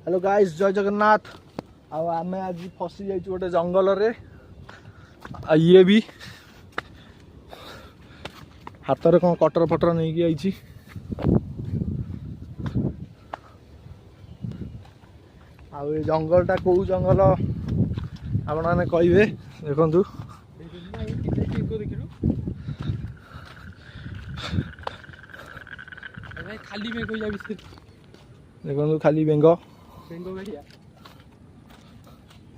Hello guys जय जगन्नाथ। आम आज फसी जाइए गोटे जंगल रे। ये भी हाथ में कौन कटर फटर नहीं कि आई। ये जंगलटा कौ जंगल आपण मैंने कहे देखु खाली में कोई देखो खाली बेंग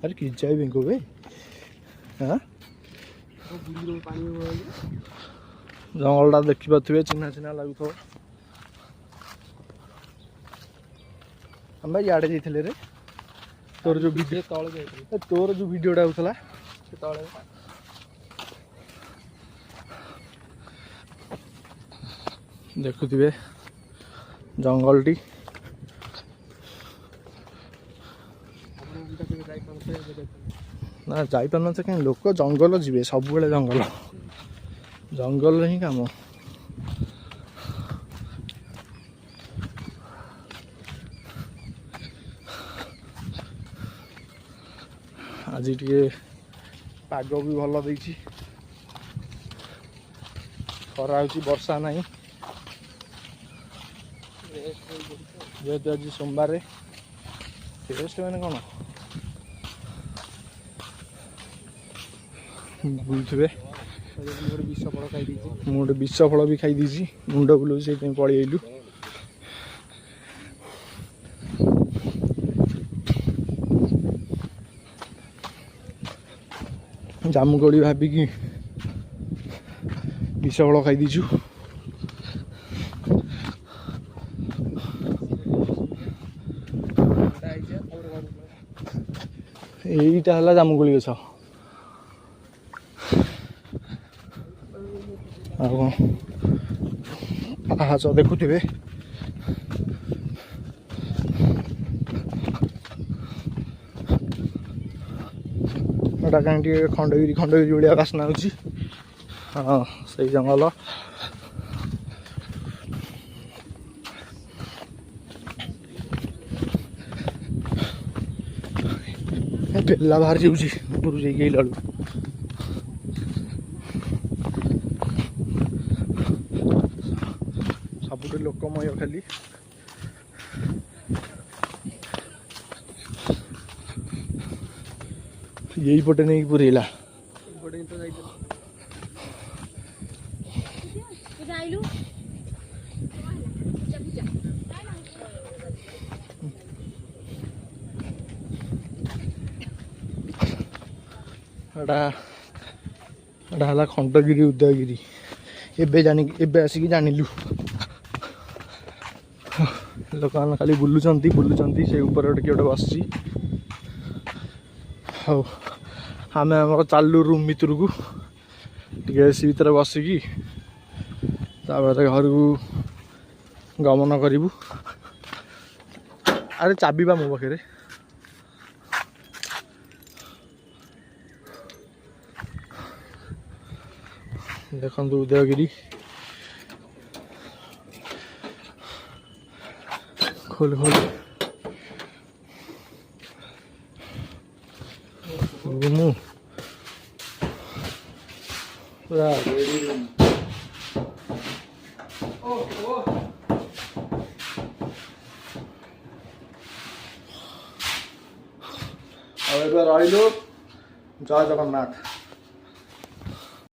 अरे कि जाए बेंग बे हाँ जंगलटा देखी पारे चिन्हा चिन्हा लगुथ हम भाई इे जाते रे तोर जो वीडियो तोर जो वीडियोटा होता देखुवे जंगलटी ना जापर न कहीं लोक जंगल जी सब जंगल जंगल ही काम आज टे पाग भी भल देती खरा हो वर्षा नहीं जेहेतु आज सोमवार टेस्ट मैंने कौन बुलुवे गोटे विष फल भी खाई मुंड बुलाऊ से पलि आइलु जामुकोड़ी भाविकी विष फल खाई दीचु यहीटा है जामुकोड़ी गछ पाहाच देखुवे कहीं खंडगिरी खंडगिरी भाया बासना हो हाँ से जंगल बेला बाहर जाऊँ जाइए सबुठ लोकमय खाली यही पटे नहीं पुरेला खंडगिरी उदयगिरी एबे जानी एबे आसिक जानिलु लोक मैंने खाली बुलूचंती से ऊपर गोटे किए बस हाँ आम आम चालू रूम भितर को एसी भितर बसिकी घर को गमन करूँ। अरे चाबी बा मो पाखे देखु उदयगिरी खोल खोल रूम पूरा रही जय जगन्नाथ।